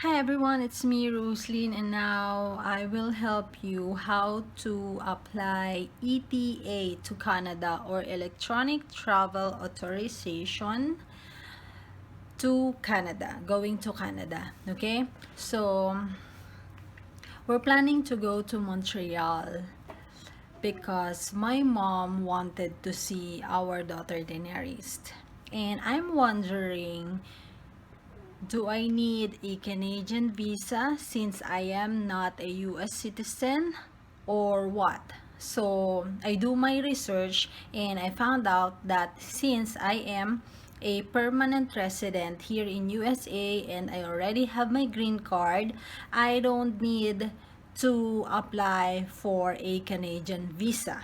Hi everyone, it's me Roselyn, and now I will help you how to apply ETA to Canada, or Electronic Travel Authorization to Canada, going to Canada. Okay, so we're planning to go to Montreal because my mom wanted to see our daughter Daenerys, and I'm wondering, do I need a Canadian visa since I am not a US citizen, or what? So I do my research and I found out that since I am a permanent resident here in USA and I already have my green card, I don't need to apply for a Canadian visa.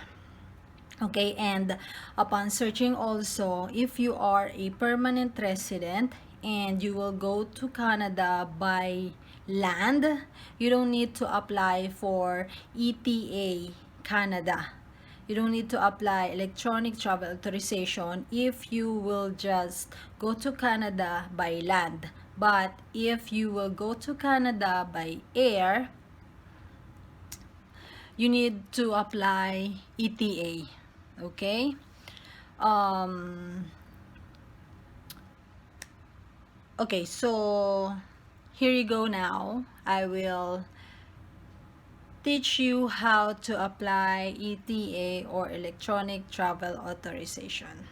Okay, and upon searching also, if you are a permanent resident and you will go to Canada by land, you don't need to apply for ETA Canada. You don't need to apply electronic travel authorization if you will just go to Canada by land. But if you will go to Canada by air, you need to apply ETA. Okay, um okay, so here you go. Now I will teach you how to apply ETA, or electronic travel authorization.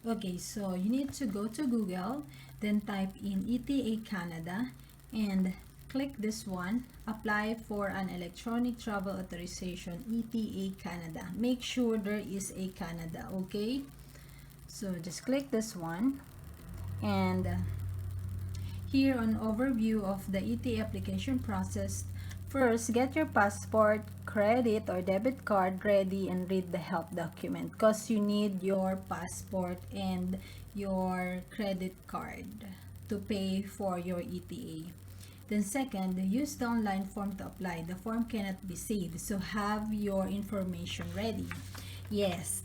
Okay, so you need to go to Google, then type in ETA Canada and click this one, apply for an electronic travel authorization, ETA Canada. Make sure there is a Canada. Okay, so just click this one, and here on overview of the ETA application process, first get your passport, credit or debit card ready and read the help document, because you need your passport and your credit card to pay for your ETA. Then second, use the online form to apply. The form cannot be saved, so have your information ready. Yes,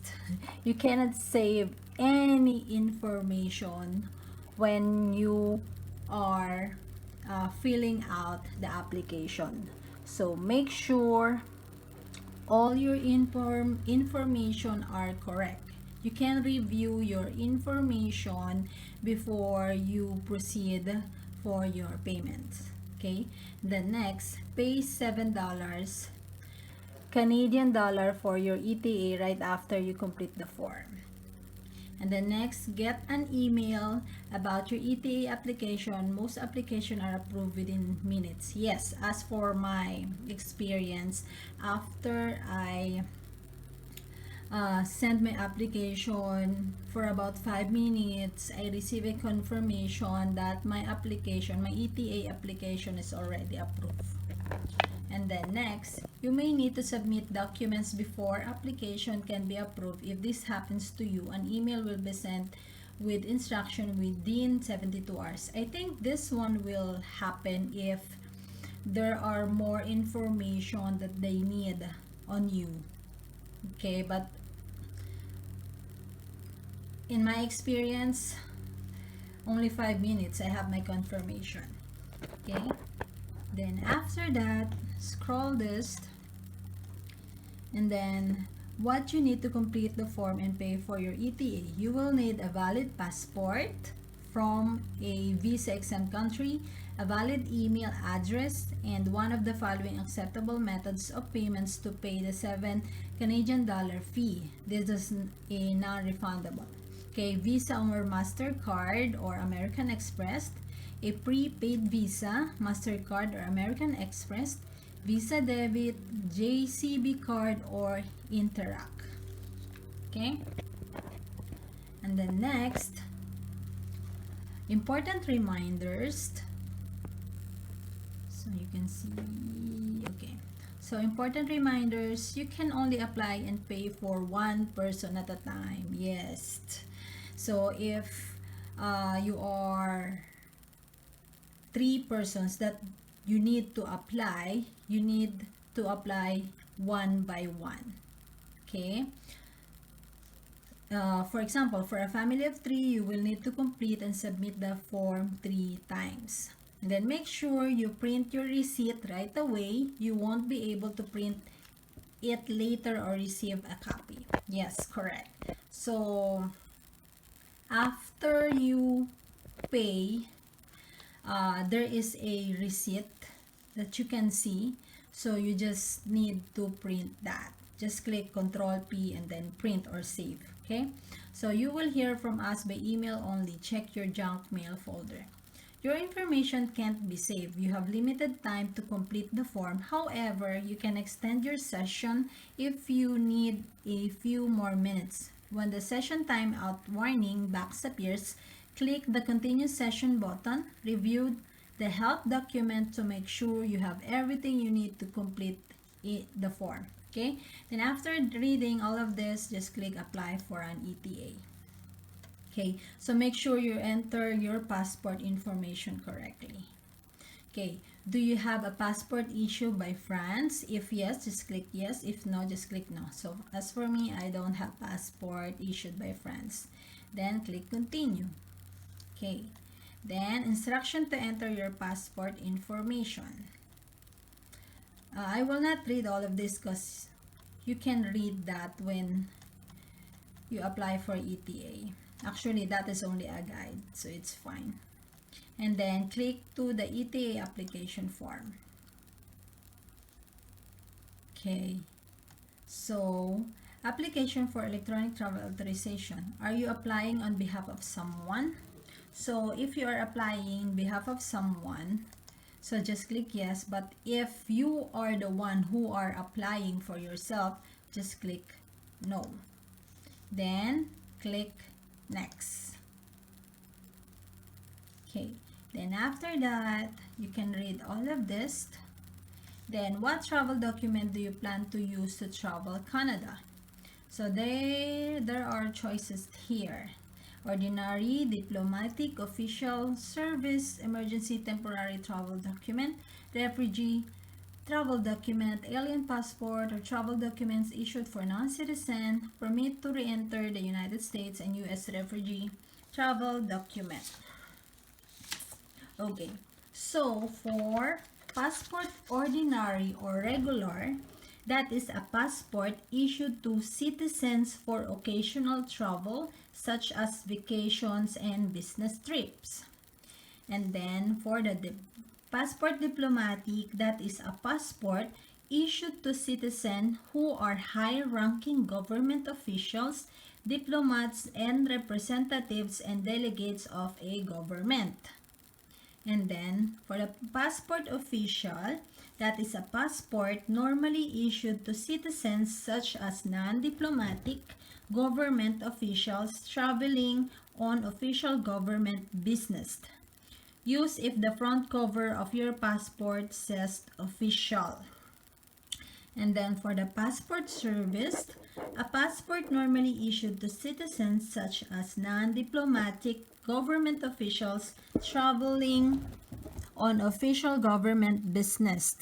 you cannot save any information when you are filling out the application. So make sure all your information are correct. You can review your information before you proceed for your payments. Okay, the next, pay $7 Canadian dollar for your ETA right after you complete the form. And then next, get an email about your ETA application. Most applications are approved within minutes. Yes, as for my experience, after I send my application, for about 5 minutes, I receive a confirmation that my application, my ETA application, is already approved. And then next, you may need to submit documents before application can be approved. If this happens to you, an email will be sent with instruction within 72 hours. I think this one will happen if there are more information that they need on you. Okay, but in my experience, only 5 minutes I have my confirmation. Okay, then after that, scroll this, and then what you need to complete the form and pay for your ETA. You will need a valid passport from a visa exempt country, a valid email address, and one of the following acceptable methods of payments to pay the $7 Canadian fee. This is a non-refundable. Okay, Visa or MasterCard or American Express, a prepaid Visa, MasterCard or American Express, Visa Debit, JCB card, or Interac. Okay? And then next, important reminders. So you can see, okay. So important reminders, you can only apply and pay for one person at a time. Yes. So if you are 3 persons that you need to apply, you need to apply one by one. Okay, For example, for a family of 3, you will need to complete and submit the form 3 times. And then make sure you print your receipt right away. You won't be able to print it later or receive a copy. Yes, correct. So after you pay, there is a receipt that you can see. So you just need to print that. Just click Control P and then print or save. Okay, so you will hear from us by email only. Check your junk mail folder. Your information can't be saved. You have limited time to complete the form. However, you can extend your session if you need a few more minutes. When the session timeout warning box appears, click the Continue Session button. Review the help document to make sure you have everything you need to complete the form. Okay, then after reading all of this, just click Apply for an ETA. Okay, so make sure you enter your passport information correctly. Okay, do you have a passport issued by France? If yes, just click yes. If no, just click no. So as for me, I don't have passport issued by France. Then click Continue. Okay, then instruction to enter your passport information. I will not read all of this because you can read that when you apply for ETA. Actually, that is only a guide, so it's fine. And then click to the ETA application form. Okay, so application for electronic travel authorization. Are you applying on behalf of someone? So if you are applying on behalf of someone, so just click yes. But if you are the one who are applying for yourself, just click no. Then click next. Okay, then after that, you can read all of this. Then what travel document do you plan to use to travel Canada? So there are choices here. Ordinary, diplomatic, official, service, emergency temporary travel document, refugee travel document, alien passport, or travel documents issued for non-citizen, permit to re-enter the United States, and U.S. refugee travel document. Okay, so for passport ordinary or regular, that is a passport issued to citizens for occasional travel such as vacations and business trips. And then for the passport diplomatic, that is a passport issued to citizens who are high-ranking government officials, diplomats, and representatives and delegates of a government. And then for the passport official, that is a passport normally issued to citizens such as non-diplomatic government officials traveling on official government business. Use if the front cover of your passport says official. And then for the passport service, a passport normally issued to citizens such as non-diplomatic government officials traveling on official government business.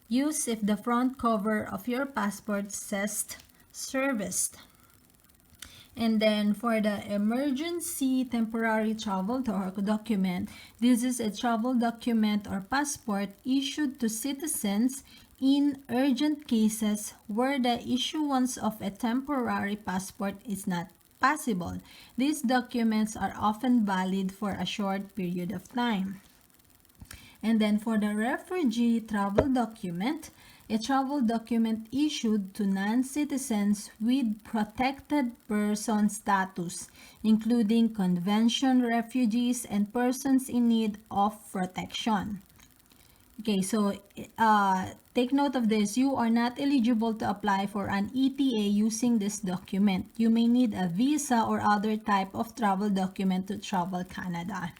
Use if the front cover of your passport says service. And then for the emergency temporary travel document, this is a travel document or passport issued to citizens in urgent cases where the issuance of a temporary passport is not possible. These documents are often valid for a short period of time. And then for the refugee travel document, a travel document issued to non-citizens with protected person status, including convention refugees and persons in need of protection. Okay, so take note of this. You are not eligible to apply for an ETA using this document. You may need a visa or other type of travel document to travel Canada.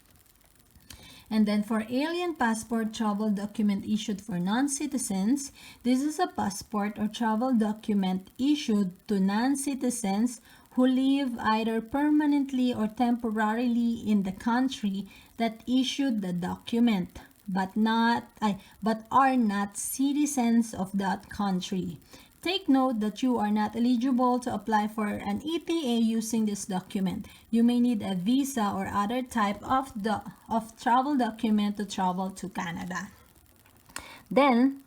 And then for alien passport travel document issued for non-citizens, this is a passport or travel document issued to non-citizens who live either permanently or temporarily in the country that issued the document, but are not citizens of that country. Take note that you are not eligible to apply for an ETA using this document. You may need a visa or other type of travel document to travel to Canada. Then,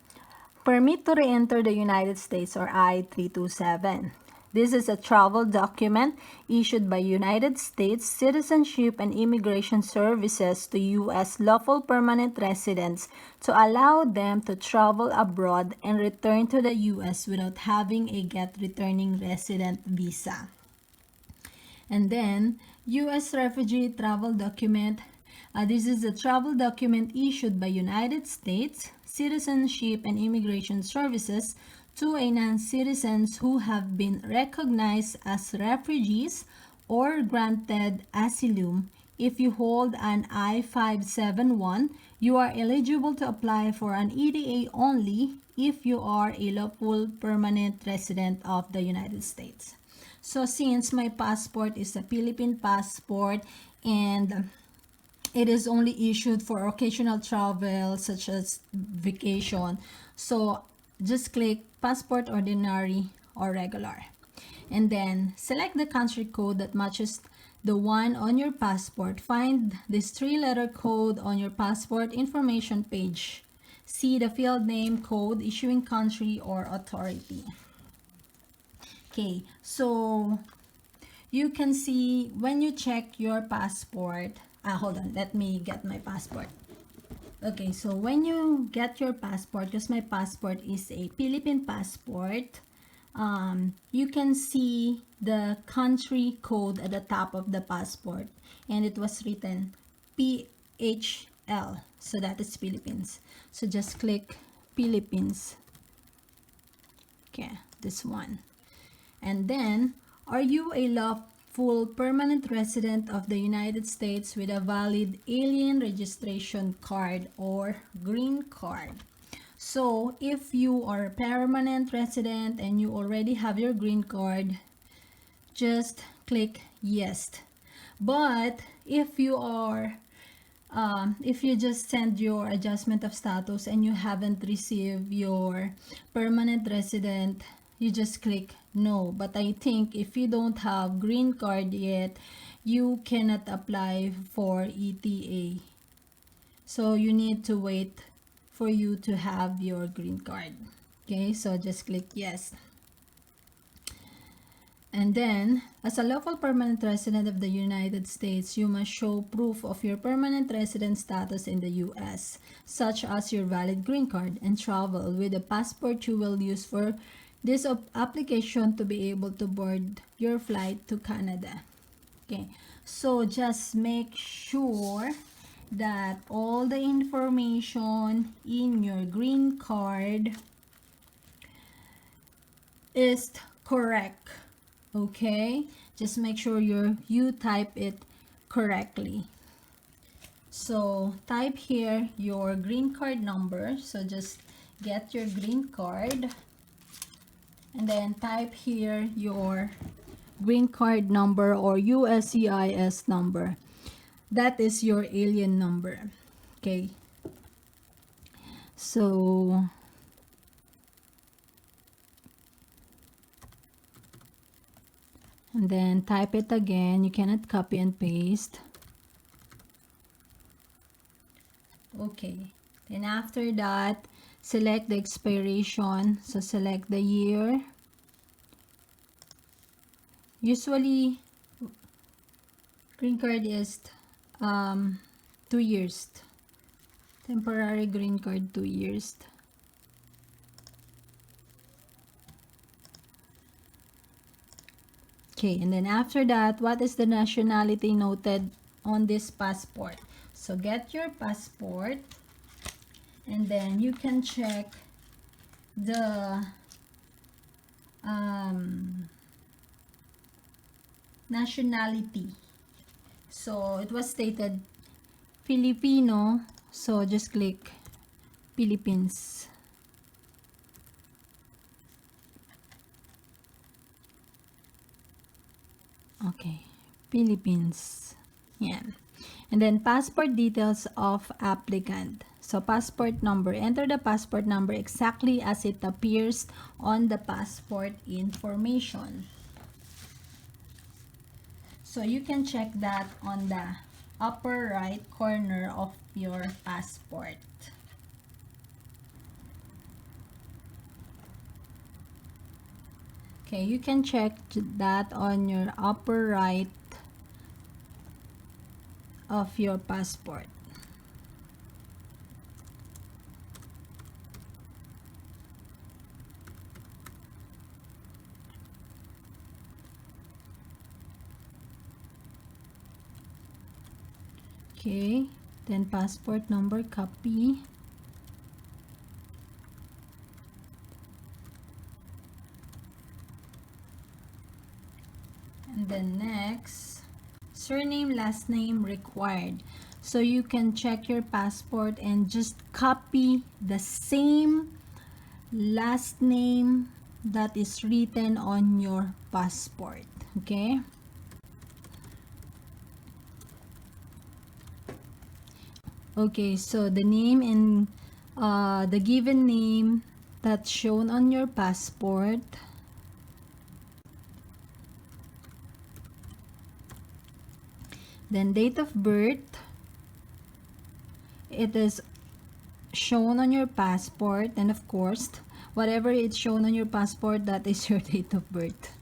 permit to re-enter the United States or I-327. This is a travel document issued by United States Citizenship and Immigration Services to U.S. lawful permanent residents to allow them to travel abroad and return to the U.S. without having a Get Returning Resident visa. And then, U.S. Refugee Travel Document. This is a travel document issued by United States Citizenship and Immigration Services to a non-citizens who have been recognized as refugees or granted asylum. If you hold an I-571, you are eligible to apply for an ETA only if you are a lawful permanent resident of the United States. So since my passport is a Philippine passport and it is only issued for occasional travel such as vacation, so just click passport ordinary or regular, and then select the country code that matches the one on your passport. Find this 3-letter code on your passport information page. See the field name, code, issuing country, or authority. Okay, so you can see when you check your passport, hold on, let me get my passport. Okay, so when you get your passport, because my passport is a Philippine passport, you can see the country code at the top of the passport, and it was written PHL, so that is Philippines. So just click Philippines. Okay, this one. And then, are you a lawful permanent resident of the United States with a valid alien registration card or green card? So, if you are a permanent resident and you already have your green card, just click yes. But if you are if you just send your adjustment of status and you haven't received your permanent resident, you just click no. But I think if you don't have green card yet, you cannot apply for ETA. So you need to wait for you to have your green card. Okay, so just click yes. And then, as a local permanent resident of the United States, you must show proof of your permanent resident status in the U.S., such as your valid green card, and travel with the passport you will use for this application to be able to board your flight to Canada. Okay, so just make sure that all the information in your green card is correct. Okay, just make sure you type it correctly. So type here your green card number. So just get your green card and then type here your green card number or USCIS number. That is your alien number. Okay, so and then type it again. You cannot copy and paste. Okay, then after that, select the expiration. So select the year. Usually green card is 2 years. Temporary green card 2 years. Okay, and then after that, what is the nationality noted on this passport? So get your passport and then you can check the nationality. So it was stated Filipino, so just click Philippines. Okay, Philippines. Yeah. And then passport details of applicant. So passport number, enter the passport number exactly as it appears on the passport information. So you can check that on the upper right corner of your passport. Okay, you can check that on your upper right of your passport. Okay, then passport number, copy. And then next, surname, last name required. So you can check your passport and just copy the same last name that is written on your passport. Okay? Okay, so the name and the given name that's shown on your passport. Then date of birth. It is shown on your passport, and of course, whatever it's shown on your passport, that is your date of birth.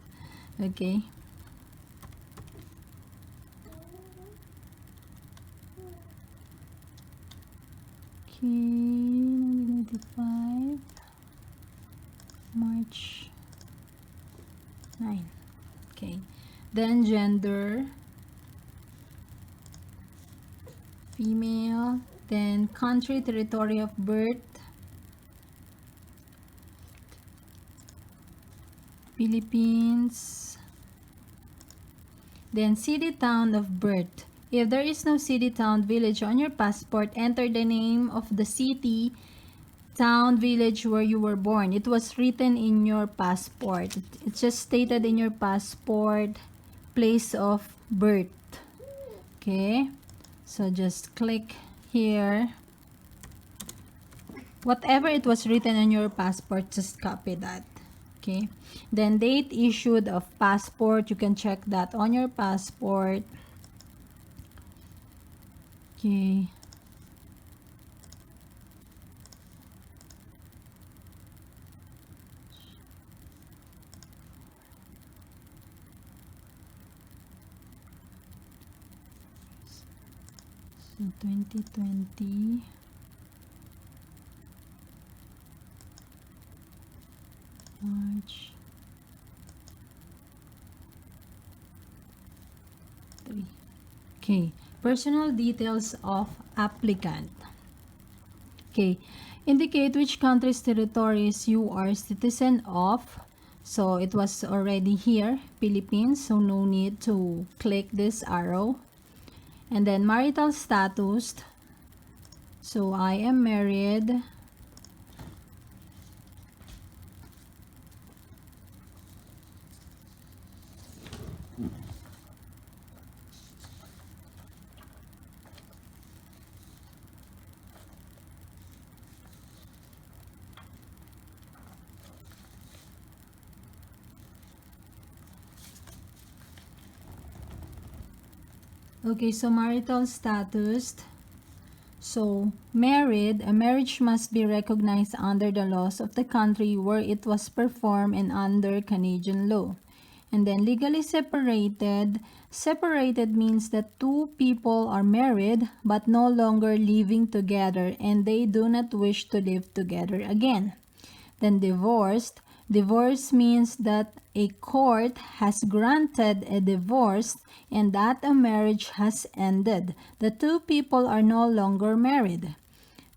Okay? Okay, 1995, March 9. Okay. Then gender, female. Then country, territory of birth, Philippines. Then city, town of birth. If there is no city, town, village on your passport, enter the name of the city, town, village where you were born. It was written in your passport. It's just stated in your passport, place of birth. Okay, so just click here. Whatever it was written on your passport, just copy that. Okay, then date issued of passport, you can check that on your passport. Okay, so 2020 March 3. Okay, personal details of applicant. Okay, indicate which countries, territories you are citizen of. So it was already here, Philippines, so no need to click this arrow. And then marital status. So I am married. Okay, so marital status. So married, a marriage must be recognized under the laws of the country where it was performed and under Canadian law. And then legally separated. Separated means that two people are married but no longer living together and they do not wish to live together again. Then divorced. Divorce means that a court has granted a divorce and that a marriage has ended. The two people are no longer married.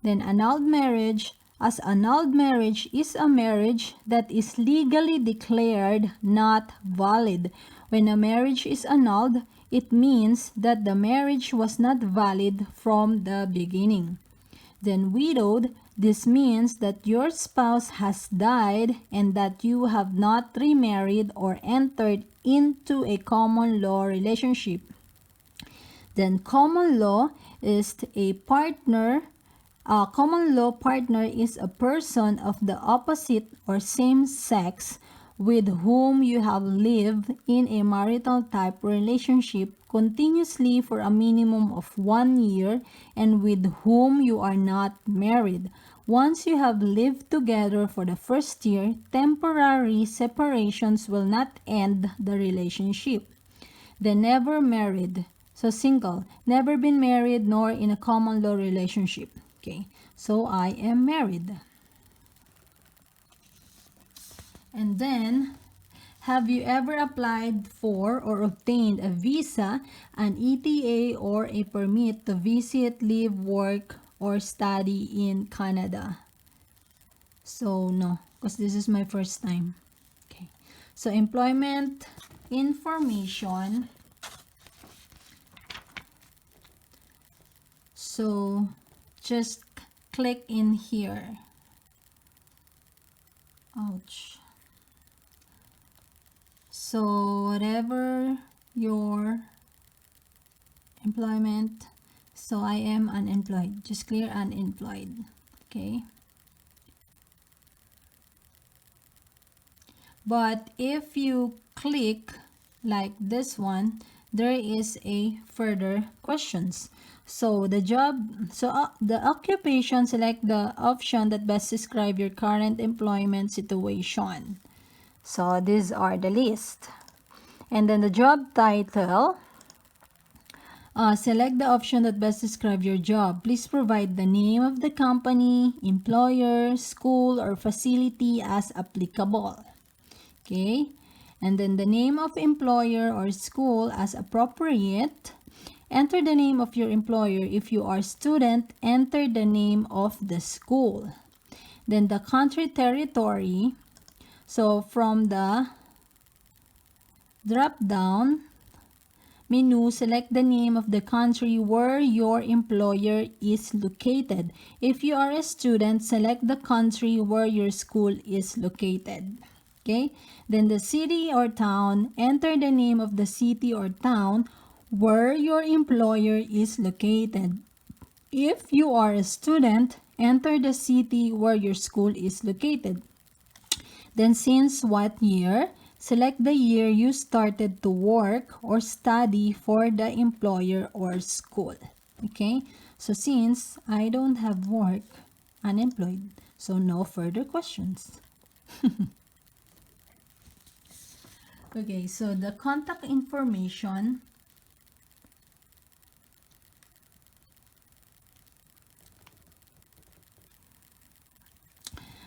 Then annulled marriage. As annulled marriage is a marriage that is legally declared not valid. When a marriage is annulled, it means that the marriage was not valid from the beginning. Then widowed, this means that your spouse has died and that you have not remarried or entered into a common law relationship. Then common law is a partner A common law partner is a person of the opposite or same sex with whom you have lived in a marital type relationship continuously for a minimum of 1 year and with whom you are not married. Once you have lived together for the first year, temporary separations will not end the relationship. The never married, so single, never been married nor in a common law relationship. Okay, so I am married. And then, have you ever applied for or obtained a visa, an ETA, or a permit to visit, live, work, or study in Canada? So, no, because this is my first time. Okay, so employment information. So, just click in here. Ouch. So whatever your employment, so I am unemployed. Just clear unemployed. Okay. But if you click like this one, there is a further questions. So the occupation, select the option that best describe your current employment situation. So these are the list. And then the job title, select the option that best describe your job. Please provide the name of the company, employer, school, or facility as applicable. Okay, and then the name of employer or school as appropriate. Enter the name of your employer. If you are student, enter the name of the school. Then the country territory. So from the drop down menu, select the name of the country where your employer is located. If you are a student, select the country where your school is located. Okay, then the city or town, enter the name of the city or town where your employer is located. If you are a student, enter the city where your school is located. Then since what year, select the year you started to work or study for the employer or school. Okay, so since I don't have work, unemployed, so no further questions. Okay, so the contact information.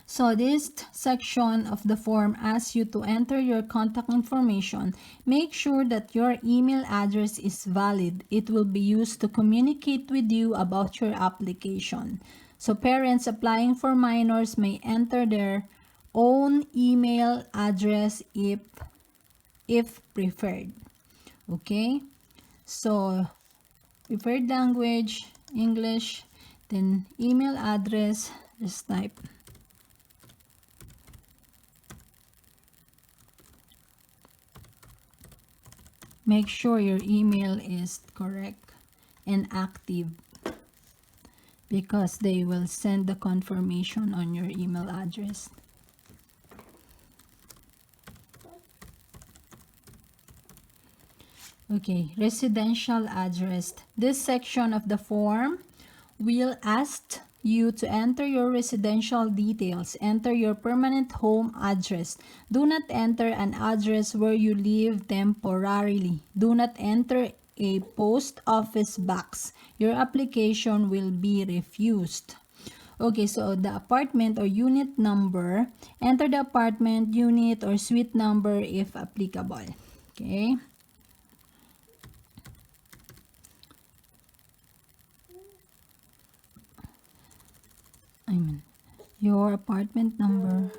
So this section of the form asks you to enter your contact information. Make sure that your email address is valid. It will be used to communicate with you about your application. So parents applying for minors may enter their own email address if preferred. Okay, so preferred language, English, then email address, just type. Make sure your email is correct and active because they will send the confirmation on your email address. Okay, residential address. This section of the form will ask you to enter your residential details. Enter your permanent home address. Do not enter an address where you live temporarily. Do not enter a post office box. Your application will be refused. Okay, so the apartment or unit number. Enter the apartment, unit, or suite number if applicable. Okay. Your apartment number,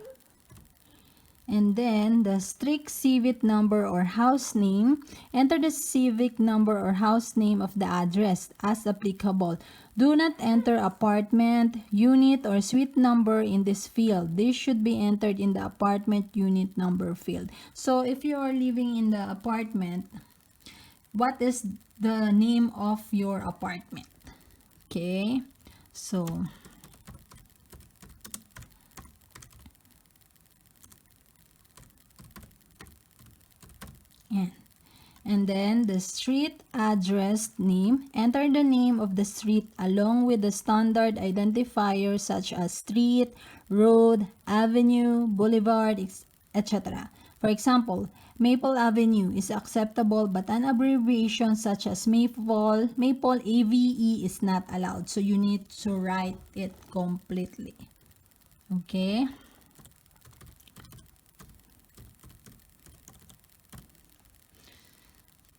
and then the strict civic number or house name. Enter the civic number or house name of the address as applicable. Do not enter apartment, unit, or suite number in this field. This should be entered in the apartment unit number field. So if you are living in the apartment, what is the name of your apartment? Okay, so Yan. And then the street address name. Enter the name of the street along with the standard identifiers such as street, road, avenue, boulevard, etc. For example, Maple Avenue is acceptable but an abbreviation such as Maple AVE is not allowed. So you need to write it completely. Okay?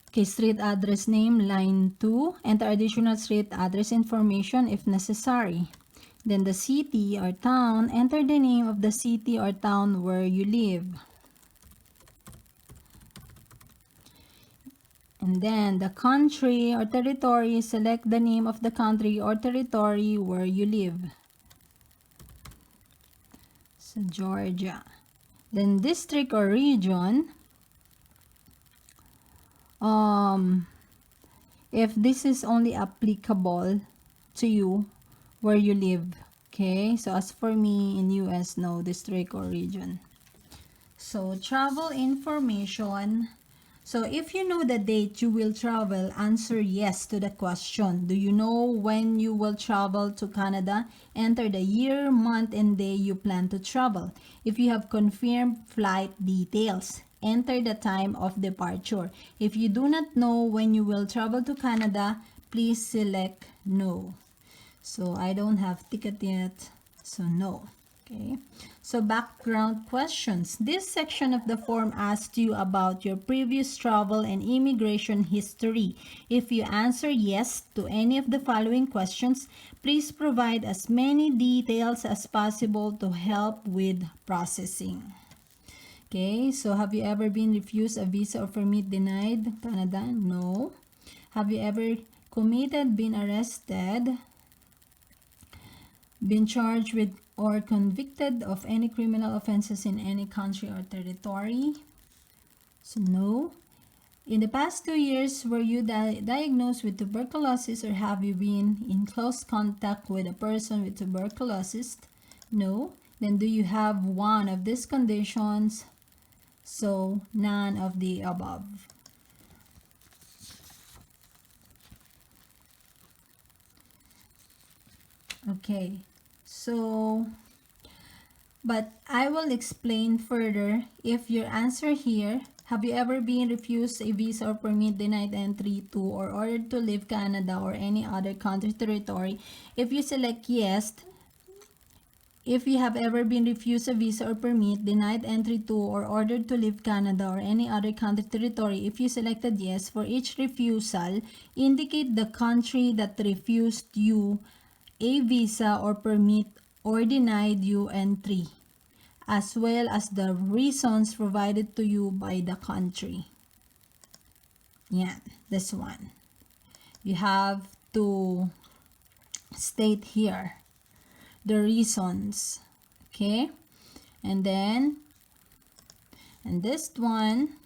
Okay, street address name, line 2. Enter additional street address information if necessary. Then the city or town, enter the name of the city or town where you live. And then the country or territory, select the name of the country or territory where you live. So Georgia. Then district or region, if this is only applicable to you where you live. Okay, so as for me in US, no district or region. So travel information. So if you know the date you will travel, answer yes to the question. Do you know when you will travel to Canada? Enter the year, month, and day you plan to travel. If you have confirmed flight details, enter the time of departure. If you do not know when you will travel to Canada, please select no. So I don't have ticket yet, so no. Okay, so background questions. This section of the form asks you about your previous travel and immigration history. If you answer yes to any of the following questions, please provide as many details as possible to help with processing. Okay, so have you ever been refused a visa or permit denied Canada? No. Have you ever committed, been arrested, been charged with or convicted of any criminal offenses in any country or territory? So no. In the past 2 years, were you diagnosed with tuberculosis or have you been in close contact with a person with tuberculosis? No. Then do you have one of these conditions? So none of the above. Okay, so but I will explain further if your answer here, have you ever been refused a visa or permit denied entry to or ordered to leave Canada or any other country territory? If you select yes, if you have ever been refused a visa or permit, denied entry to or ordered to leave Canada or any other country territory, if you selected yes, for each refusal, indicate the country that refused you a visa or permit or denied you entry, as well as the reasons provided to you by the country. Yeah, this one. You have to state here the reasons. Okay, and then and this one,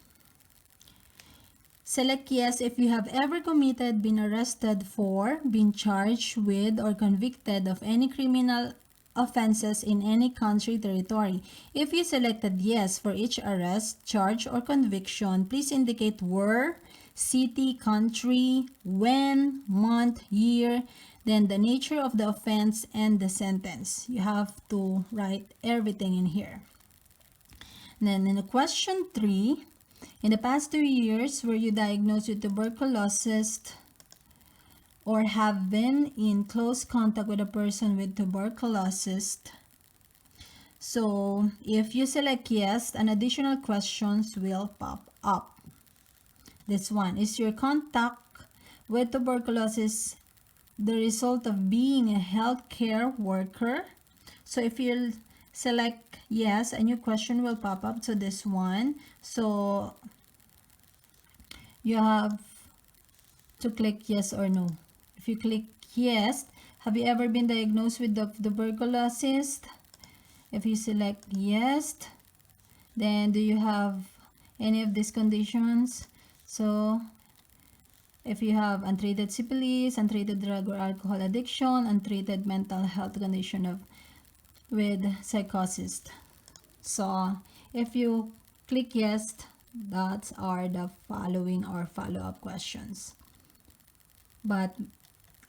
select yes if you have ever committed, been arrested for, been charged with, or convicted of any criminal offenses in any country territory. If you selected yes for each arrest, charge, or conviction, please indicate where, city, country, when, month, year, then the nature of the offense and the sentence. You have to write everything in here. And then in the question 3, in the past 2 years, were you diagnosed with tuberculosis or have been in close contact with a person with tuberculosis? So if you select yes, an additional questions will pop up. This one, is your contact with tuberculosis the result of being a healthcare worker? So if you select yes, a new question will pop up to this one. So you have to click yes or no. If you click yes, have you ever been diagnosed with the tuberculosis? If you select yes, then do you have any of these conditions? So if you have untreated syphilis, untreated drug or alcohol addiction, untreated mental health condition with psychosis. So if you click yes, That are the following or follow-up questions. But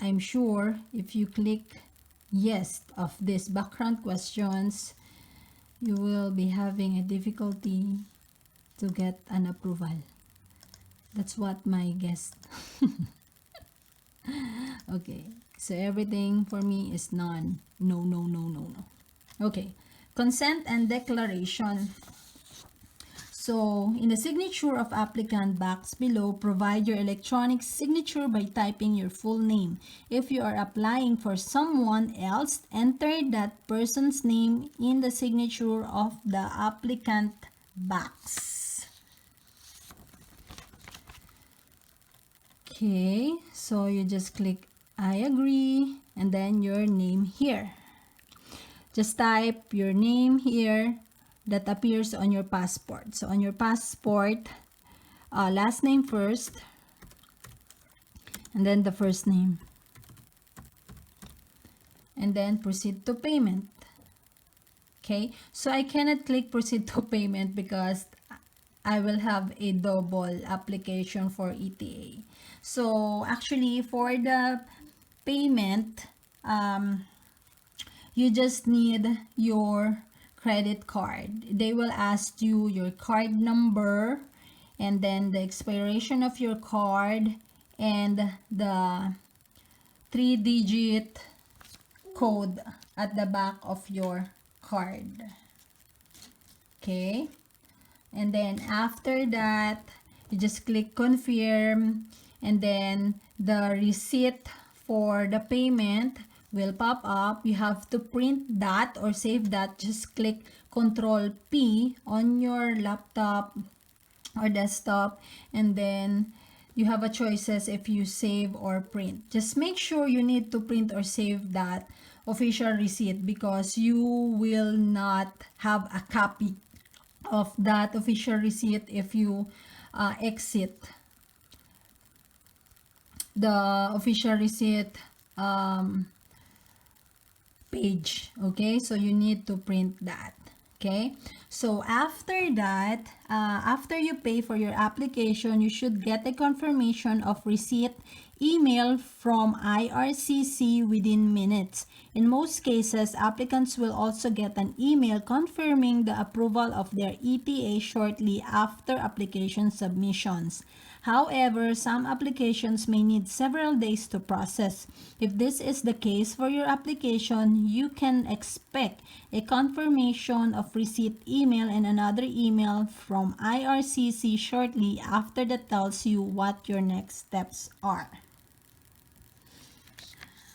I'm sure if you click yes of these background questions, you will be having a difficulty to get an approval. That's what my guess. Okay, so everything for me is none. No, no, no, no, no. Okay, consent and declaration. So, in the signature of applicant box below, provide your electronic signature by typing your full name. If you are applying for someone else, enter that person's name in the signature of the applicant box. Okay, so you just click I agree and then your name here. Just type your name here that appears on your passport. So on your passport, last name first, and then the first name. And then proceed to payment. Okay, so I cannot click proceed to payment because I will have a double application for ETA. So actually for the payment, you just need your credit card. They will ask you your card number and then the expiration of your card and the 3-digit code at the back of your card. Okay, and then after that you just click confirm and then the receipt for the payment will pop up. You have to print that or save that. Just click Control P on your laptop or desktop and then you have a choices if you save or print. Just make sure you need to print or save that official receipt because you will not have a copy of that official receipt if you exit the official receipt page. Okay, so you need to print that. Okay, so after that, after you pay for your application, you should get a confirmation of receipt email from IRCC within minutes. In most cases, applicants will also get an email confirming the approval of their ETA shortly after application submissions. However, some applications may need several days to process. If this is the case for your application, you can expect a confirmation of receipt email and another email from IRCC shortly after that tells you what your next steps are.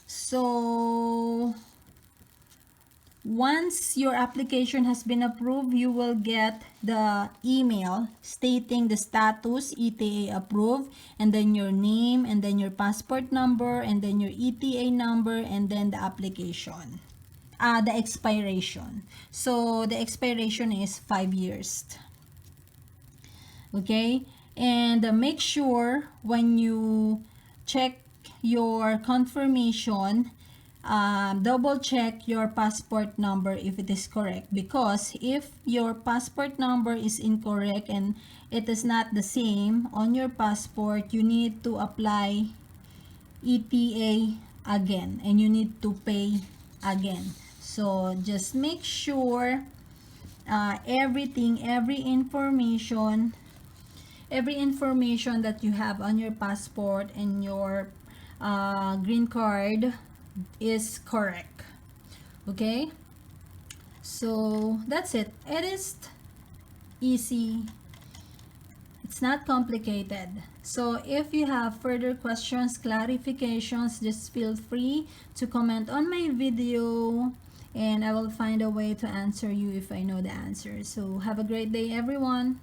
So, once your application has been approved, you will get the email stating the status ETA approved and then your name and then your passport number and then your ETA number and then the application. The expiration. So the expiration is 5 years. Okay? And make sure when you check your confirmation, double check your passport number if it is correct, because if your passport number is incorrect and it is not the same on your passport, you need to apply ETA again and you need to pay again. So just make sure every information that you have on your passport and your green card is correct. Okay, so that's it. It is easy, it's not complicated. So if you have further questions, clarifications, just feel free to comment on my video and I will find a way to answer you if I know the answer. So have a great day, everyone.